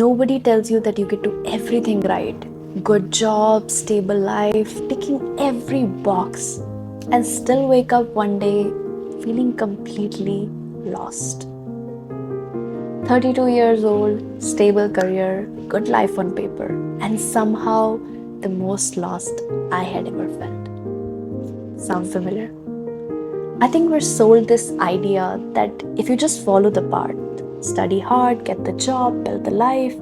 Nobody tells you that you can do everything right. Good job, stable life, ticking every box, and still wake up one day feeling completely lost. 32 years old, stable career, good life on paper, and somehow the most lost I had ever felt. Sound familiar? I think we're sold this idea that if you just follow the path, study hard, get the job, build the life,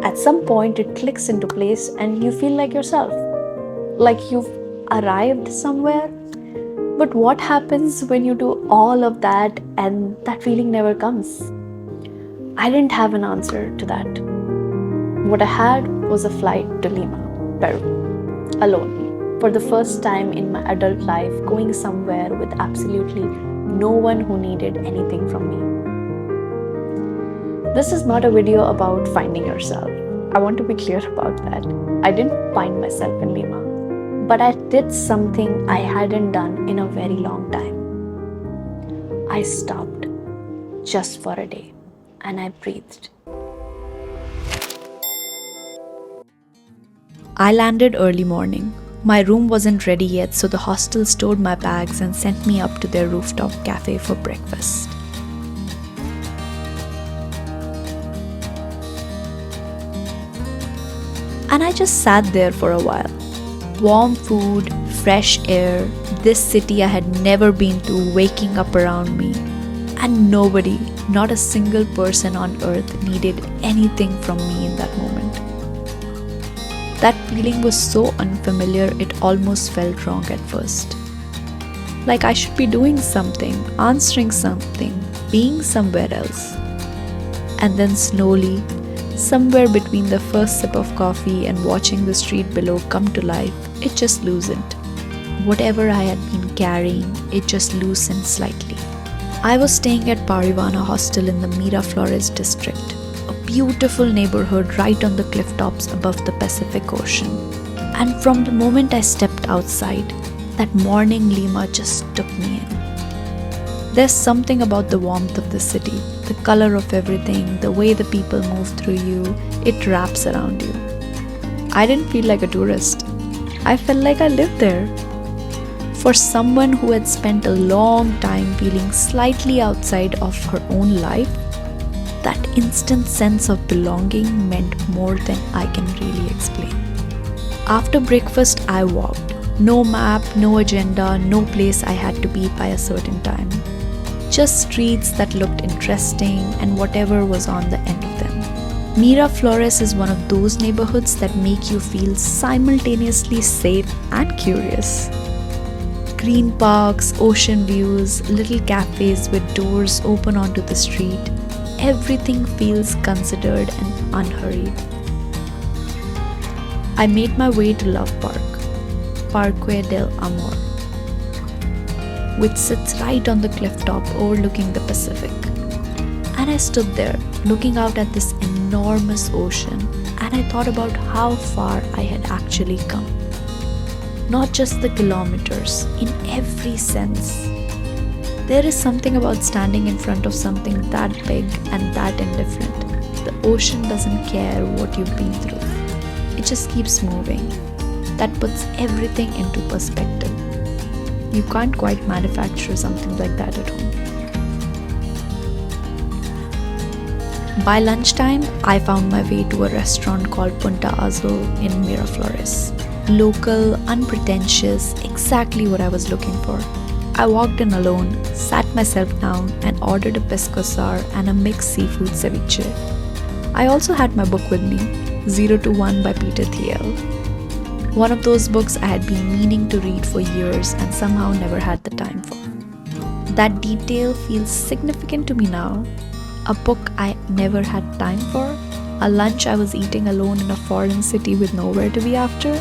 at some point it clicks into place and you feel like yourself, like you've arrived somewhere. But what happens when you do all of that and that feeling never comes? I didn't have an answer to that. What I had was a flight to Lima, Peru, alone, for the first time in my adult life, going somewhere with absolutely no one who needed anything from me. This is not a video about finding yourself. I want to be clear about that. I didn't find myself in Lima, but I did something I hadn't done in a very long time. I stopped just for a day and I breathed. I landed early morning. My room wasn't ready yet, so the hostel stored my bags and sent me up to their rooftop cafe for breakfast. And I just sat there for a while. Warm food, fresh air, this city I had never been to waking up around me. And nobody, not a single person on earth needed anything from me in that moment. That feeling was so unfamiliar it almost felt wrong at first. Like I should be doing something, answering something, being somewhere else. And then slowly, somewhere between the first sip of coffee and watching the street below come to life, it just loosened. Whatever I had been carrying, it just loosened slightly. I was staying at Pariwana Hostel in the Miraflores district, a beautiful neighborhood right on the cliff tops above the Pacific Ocean. And from the moment I stepped outside, that morning Lima just took me in. There's something about the warmth of the city, the color of everything, the way the people move through you, it wraps around you. I didn't feel like a tourist. I felt like I lived there. For someone who had spent a long time feeling slightly outside of her own life, that instant sense of belonging meant more than I can really explain. After breakfast, I walked. No map, no agenda, no place I had to be by a certain time. Just streets that looked interesting and whatever was on the end of them. Miraflores is one of those neighborhoods that make you feel simultaneously safe and curious. Green parks, ocean views, little cafes with doors open onto the street. Everything feels considered and unhurried. I made my way to Love Park, Parque del Amor, which sits right on the cliff top overlooking the Pacific. And I stood there looking out at this enormous ocean, and I thought about how far I had actually come. Not just the kilometers, in every sense. There is something about standing in front of something that big and that indifferent. The ocean doesn't care what you've been through. It just keeps moving. That puts everything into perspective. You can't quite manufacture something like that at home. By lunchtime, I found my way to a restaurant called Punto Azul in Miraflores. Local, unpretentious, exactly what I was looking for. I walked in alone, sat myself down and ordered a Pisco Sour and a mixed seafood ceviche. I also had my book with me, 0 to 1 by Peter Thiel. One of those books I had been meaning to read for years and somehow never had the time for. That detail feels significant to me now. A book I never had time for, a lunch I was eating alone in a foreign city with nowhere to be after.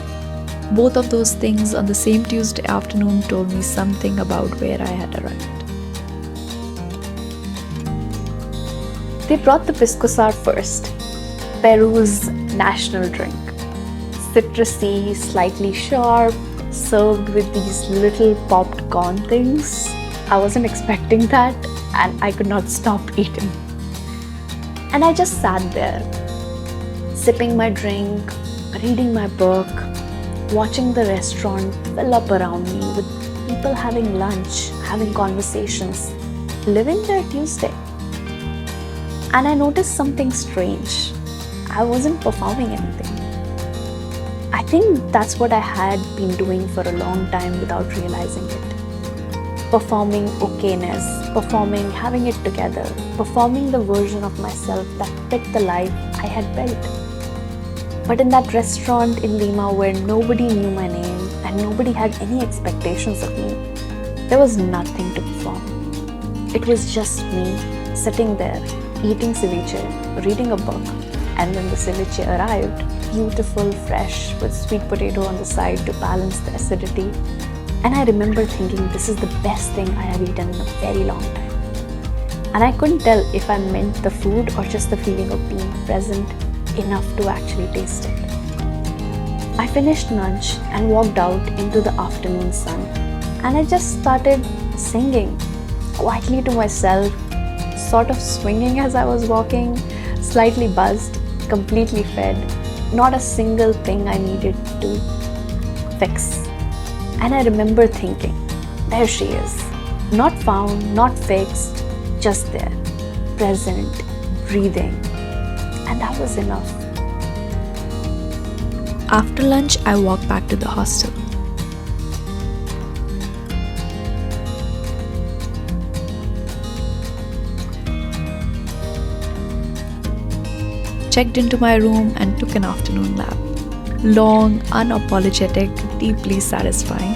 Both of those things on the same Tuesday afternoon told me something about where I had arrived. They brought the Pisco Sour first, Peru's national drink. Citrusy, slightly sharp, served with these little popped corn things. I wasn't expecting that and I could not stop eating. And I just sat there, sipping my drink, reading my book, watching the restaurant fill up around me with people having lunch, having conversations, living their Tuesday. And I noticed something strange. I wasn't performing anything. I think that's what I had been doing for a long time without realizing it. Performing okayness, performing having it together, performing the version of myself that fit the life I had built. But in that restaurant in Lima where nobody knew my name and nobody had any expectations of me, there was nothing to perform. It was just me sitting there, eating ceviche, reading a book, and when the ceviche arrived, beautiful, fresh, with sweet potato on the side to balance the acidity. And I remember thinking this is the best thing I have eaten in a very long time. And I couldn't tell if I meant the food or just the feeling of being present enough to actually taste it. I finished lunch and walked out into the afternoon sun. And I just started singing quietly to myself, sort of swinging as I was walking, slightly buzzed, completely fed, not a single thing I needed to fix. And I remember thinking, there she is, not found, not fixed, just there, present, breathing. And that was enough. After lunch, I walked back to the hostel. Checked into my room and took an afternoon nap. Long, unapologetic, deeply satisfying.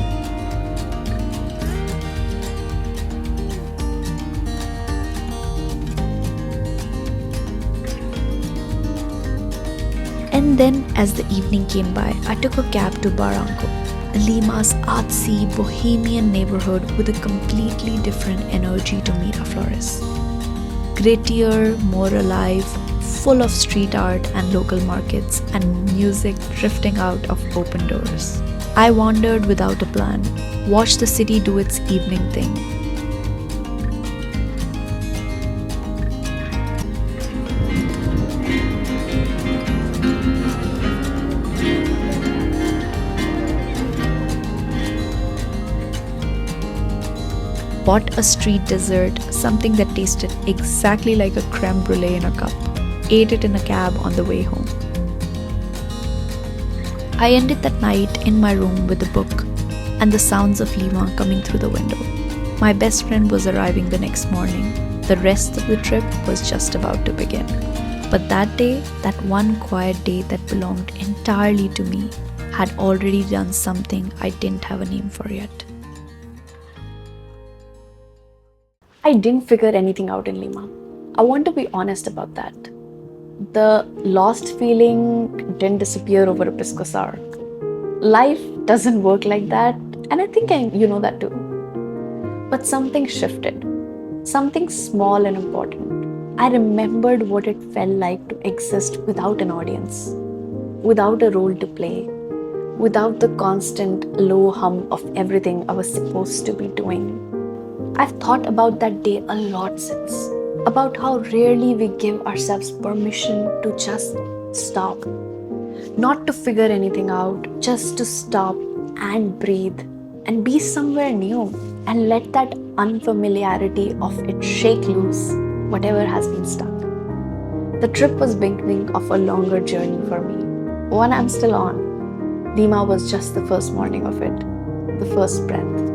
And then, as the evening came by, I took a cab to Barranco, Lima's artsy, bohemian neighborhood with a completely different energy to Miraflores. Grittier, more alive, full of street art and local markets and music drifting out of open doors. I wandered without a plan, watched the city do its evening thing. Bought a street dessert, something that tasted exactly like a creme brulee in a cup. Ate it in a cab on the way home. I ended that night in my room with a book and the sounds of Lima coming through the window. My best friend was arriving the next morning. The rest of the trip was just about to begin. But that day, that one quiet day that belonged entirely to me, had already done something I didn't have a name for yet. I didn't figure anything out in Lima. I want to be honest about that. The lost feeling didn't disappear over a Pisco Sour. Life doesn't work like that, and I think you know that too. But something shifted, something small and important. I remembered what it felt like to exist without an audience, without a role to play, without the constant low hum of everything I was supposed to be doing. I've thought about that day a lot since. About how rarely we give ourselves permission to just stop. Not to figure anything out, just to stop and breathe and be somewhere new and let that unfamiliarity of it shake loose whatever has been stuck. The trip was beginning of a longer journey for me, one I'm still on. Lima was just the first morning of it, the first breath.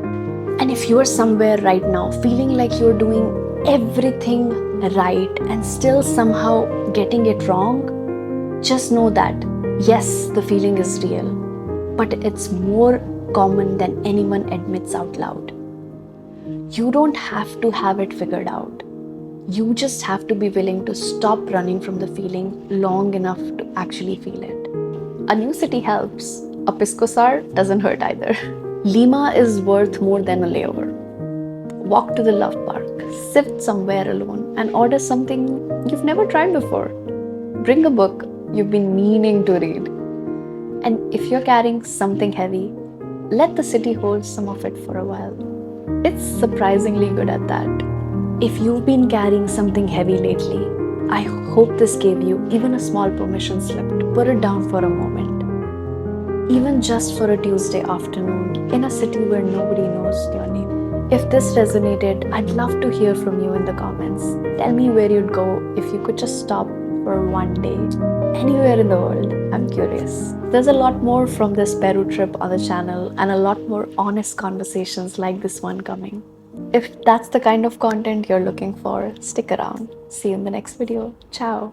And if you're somewhere right now feeling like you're doing everything right and still somehow getting it wrong, just know that yes, the feeling is real, but it's more common than anyone admits out loud. You don't have to have it figured out. You just have to be willing to stop running from the feeling long enough to actually feel it. A new city helps. A Pisco Sour doesn't hurt either. Lima is worth more than a layover. Walk to the Love Park, sit somewhere alone and order something you've never tried before. Bring a book you've been meaning to read. And if you're carrying something heavy, let the city hold some of it for a while. It's surprisingly good at that. If you've been carrying something heavy lately, I hope this gave you even a small permission slip to put it down for a moment. Even just for a Tuesday afternoon in a city where nobody knows your name. If this resonated, I'd love to hear from you in the comments. Tell me where you'd go if you could just stop for one day, anywhere in the world. I'm curious. There's a lot more from this Peru trip on the channel and a lot more honest conversations like this one coming. If that's the kind of content you're looking for, stick around. See you in the next video. Ciao.